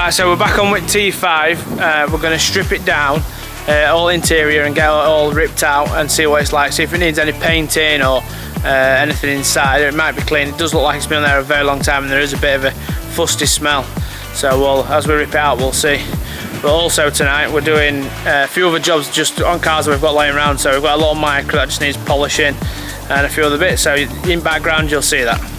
Right, so we're back on with T5. We're going to strip it down, all interior, and get it all ripped out and see what it's like. See if it needs any painting or anything inside. It might be clean. It does look like it's been there a very long time, and there is a bit of a fusty smell. So as we rip it out, we'll see. But also tonight we're doing a few other jobs just on cars that we've got laying around. So we've got a little Micra that just needs polishing and a few other bits. So in background you'll see that.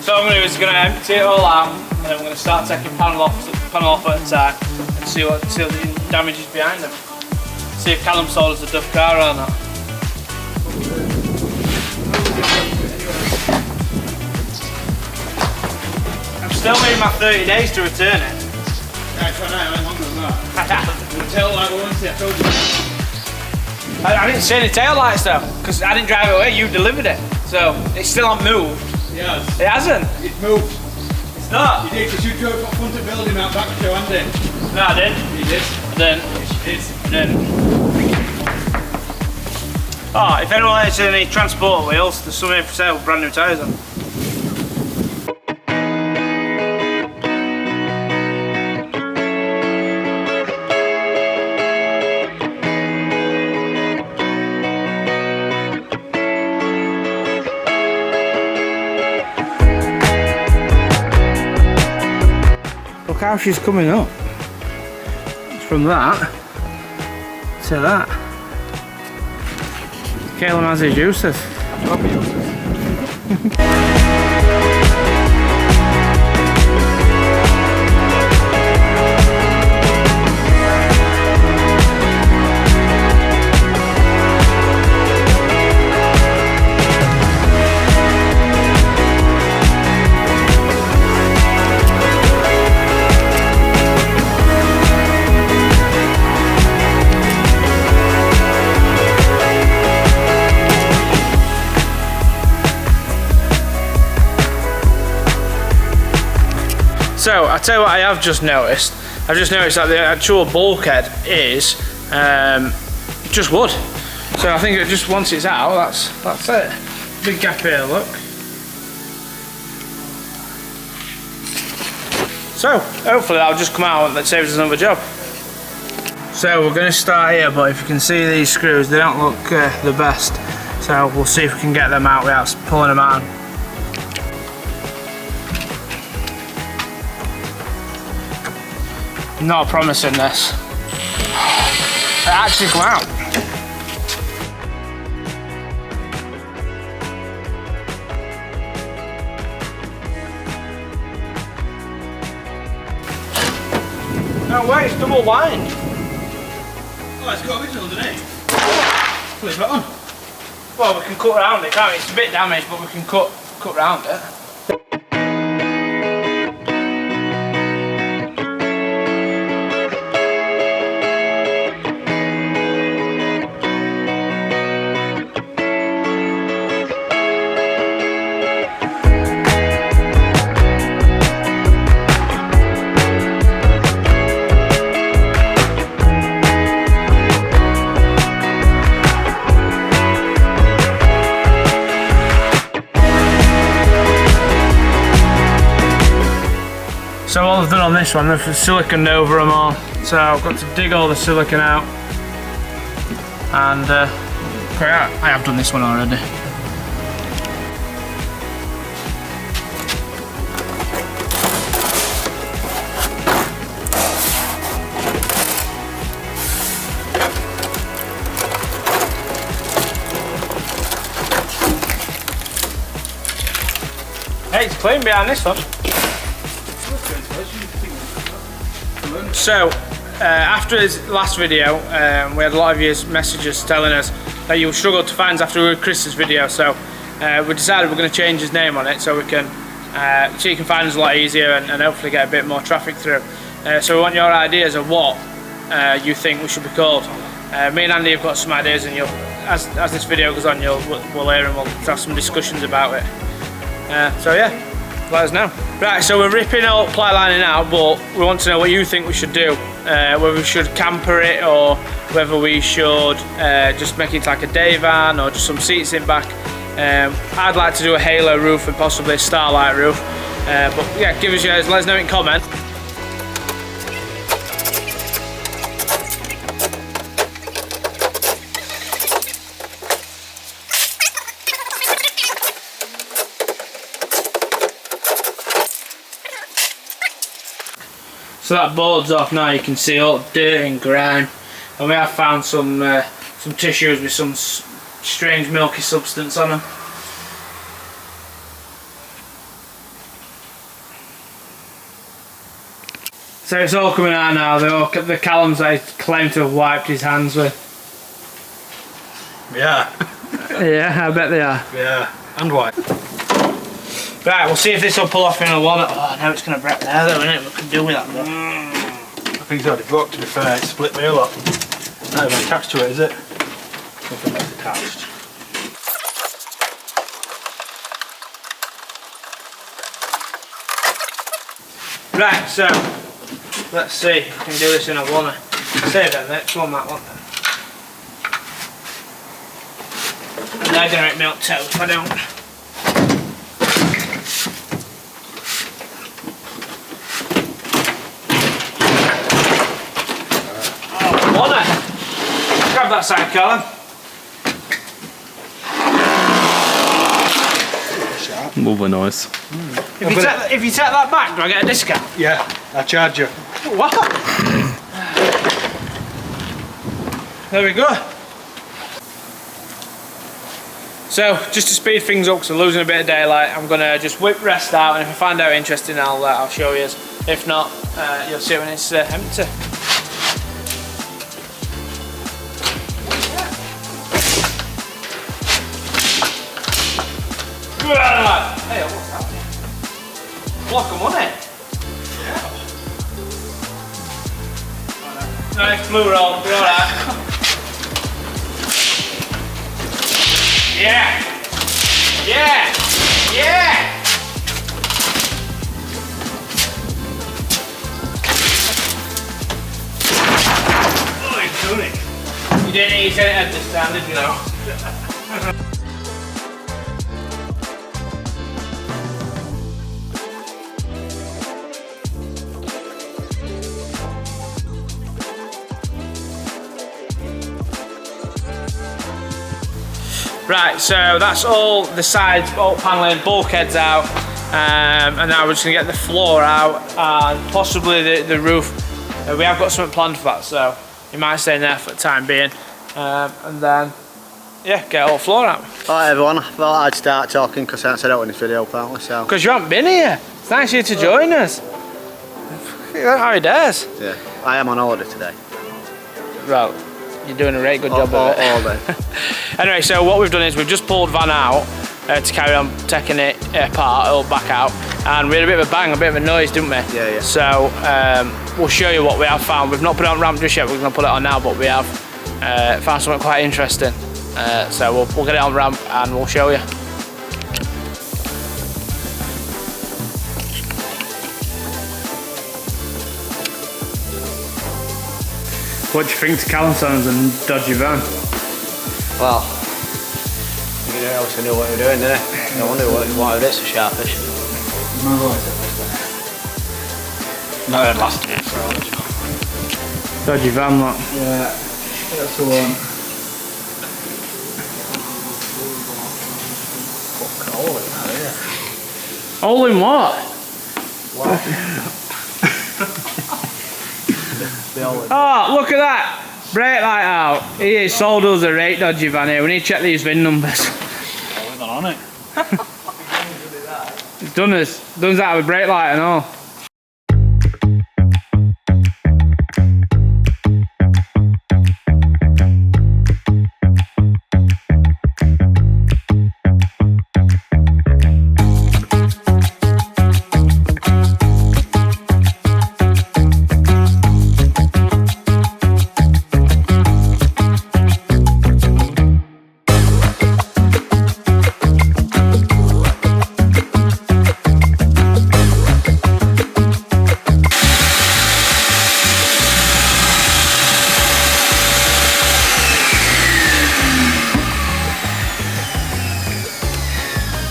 So what I'm going to do is going to empty it all out, and then we're going to start taking panel off at a time and see what the damage is behind them. See if Callum sold us a duff car or not. I'm still waiting my 30 days to return it. Yeah, I went longer than that. The tail light warranty, I told you. I didn't see any tail lights though, because I didn't drive it away, you delivered it. So it's still not moved. Yes. It hasn't? It's moved. It's not? You did, because you drove from front of the building out back to Andy. No, I didn't. You did? I didn't. Yes, I didn't. Oh, if anyone likes any transport wheels, there's some here for sale with brand new tyres on. Look how she's coming up. It's from that to that. Callum has his juices. So, I'll tell you what I have just noticed. I've just noticed that the actual bulkhead is just wood. So I think it just once it's out, that's it. Big gap here, look. So, hopefully that'll just come out and that saves us another job. So we're going to start here, but if you can see these screws, they don't look the best. So we'll see if we can get them out without pulling them out. Not promising this. It actually come out. No way, it's double wind. Oh, it's got original underneath. Flip it on. Well, we can cut around it, can't we? It's a bit damaged, but we can cut around it. So all I've done on this one, I've siliconed over them all. So I've got to dig all the silicon out. And I have done this one already. Hey, it's clean behind this one. So, after his last video, we had a lot of you messages telling us that you struggled to find us after Chris's video, so we decided we're going to change his name on it so you can find us a lot easier and hopefully get a bit more traffic through. So we want your ideas of what you think we should be called. Me and Andy have got some ideas, and as this video goes on, we'll hear and we'll have some discussions about it. So yeah, let us know. Right, so we're ripping all ply lining out, but we want to know what you think we should do. Whether we should camper it, or whether we should just make it like a day van, or just some seats in back. I'd like to do a halo roof and possibly a starlight roof. But yeah, give us yours, let us know in comments. So that board's off now, you can see all the dirt and grime, and we have found some tissues with some strange milky substance on them. So it's all coming out now. The Callums I claim to have wiped his hands with. Yeah. Yeah, I bet they are. Yeah, and white. Right, we'll see if this will pull off in a wallet. Oh, now it's going to break there though, isn't it? What can do with that though? I think it's already broke, to be fair. It split me a lot. Not even attached to it, is it? Nothing that's attached. Right, so let's see if we can do this in a wallet. Save them, let's one that one. And they're going to make milk toast if I don't. Grab that side, Callum. Lovely noise. If you take that back, do I get a discount? Yeah, I charge you. What? There we go. So, just to speed things up, because we're losing a bit of daylight, I'm going to just whip rest out, and if I find out interesting, I'll show you. If not, you'll see it when it's empty. Hey, what's happening? Block of money. Yeah. Nice blue roll, you're alright. Yeah! Yeah! Yeah! Oh, he's doing it. You didn't eat it at this time, did you know? Right, so that's all the sides, all panelling, bulkheads out, and now we're just going to get the floor out and possibly the roof. We have got something planned for that, so you might stay in there for the time being, and then, yeah, get all the floor out. Alright everyone, I thought I'd start talking because I haven't said out in this video apparently, so... Because you haven't been here. It's nice of you to join us. How he dares. Yeah, I am on holiday today. Right. You're doing a very good job of it. All day. Anyway, so what we've done is we've just pulled van out to carry on taking it apart, or back out, and we had a bit of a bang, a bit of a noise, didn't we? Yeah, yeah. So we'll show you what we have found. We've not put it on ramp just yet, we're going to put it on now, but we have found something quite interesting. So we'll get it on ramp and we'll show you. What do you think to Callum and dodgy van? Well, you obviously knew what you were doing, didn't you? I wonder what it is, a sharpish. No, it last year. Dodgy van, look. Yeah, that's the one. Fucking hole in that, isn't it? All in what? Oh, look at that! Brake light out. He sold us a rate dodgy van here. We need to check these VIN numbers. Oh, we're not on it. It's done us. Done that with brake light and all.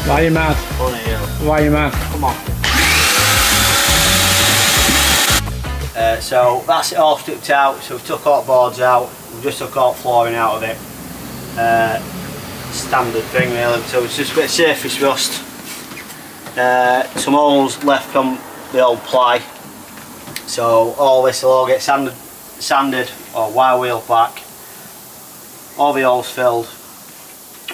Why are you mad? Funny, yeah. Why are you mad? Come on. So that's it all stripped out. So we took all the boards out. We just took all flooring out of it. Standard thing really. So it's just a bit of surface rust. Some holes left from the old ply. So all this will all get sanded or wire wheel back. All the holes filled,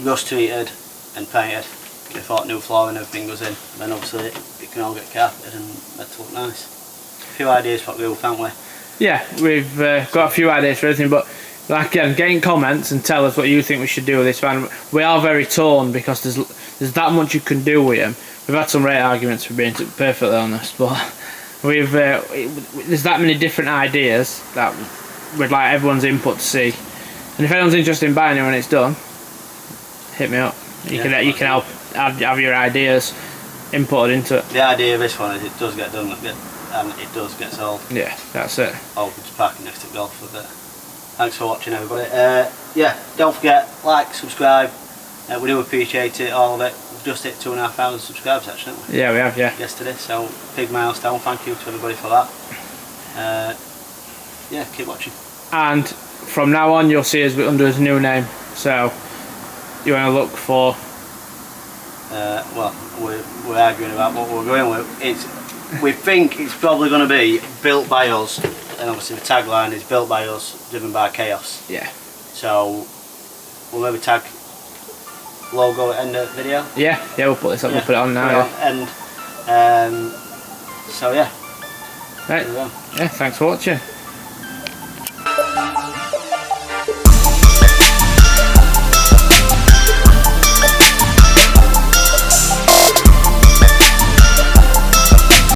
rust treated and painted before new flooring and everything goes in. And then obviously it can all get carpeted and make it look nice. A few ideas for the roof, haven't we? Yeah, we've got a few ideas for everything, but like again, get in comments and tell us what you think we should do with this van. We are very torn because there's that much you can do with them. We've had some great arguments, for being perfectly honest, but there's that many different ideas that we'd like everyone's input to see. And if anyone's interested in buying it when it's done, hit me up. You can help have your ideas inputted into it. The idea of this one is it does get done and it does get sold. Yeah, that's it. Or we can just park it next to golf for a bit. Thanks for watching everybody. Yeah, don't forget, like, subscribe. We do appreciate it, all of it. We've just hit 2,500 subscribers actually, haven't we? Yeah, we have, yeah. Yesterday, so big milestone. Thank you to everybody for that. Yeah, keep watching. And from now on you'll see us under his new name, so you want to look for well, we're arguing about what we're going with. We think it's probably going to be built by us, and obviously the tagline is built by us, driven by chaos. Yeah. So we'll maybe tag logo at the end of the video. Yeah, we'll put this up, we'll put it on now. And so yeah. Right. Yeah, thanks for watching.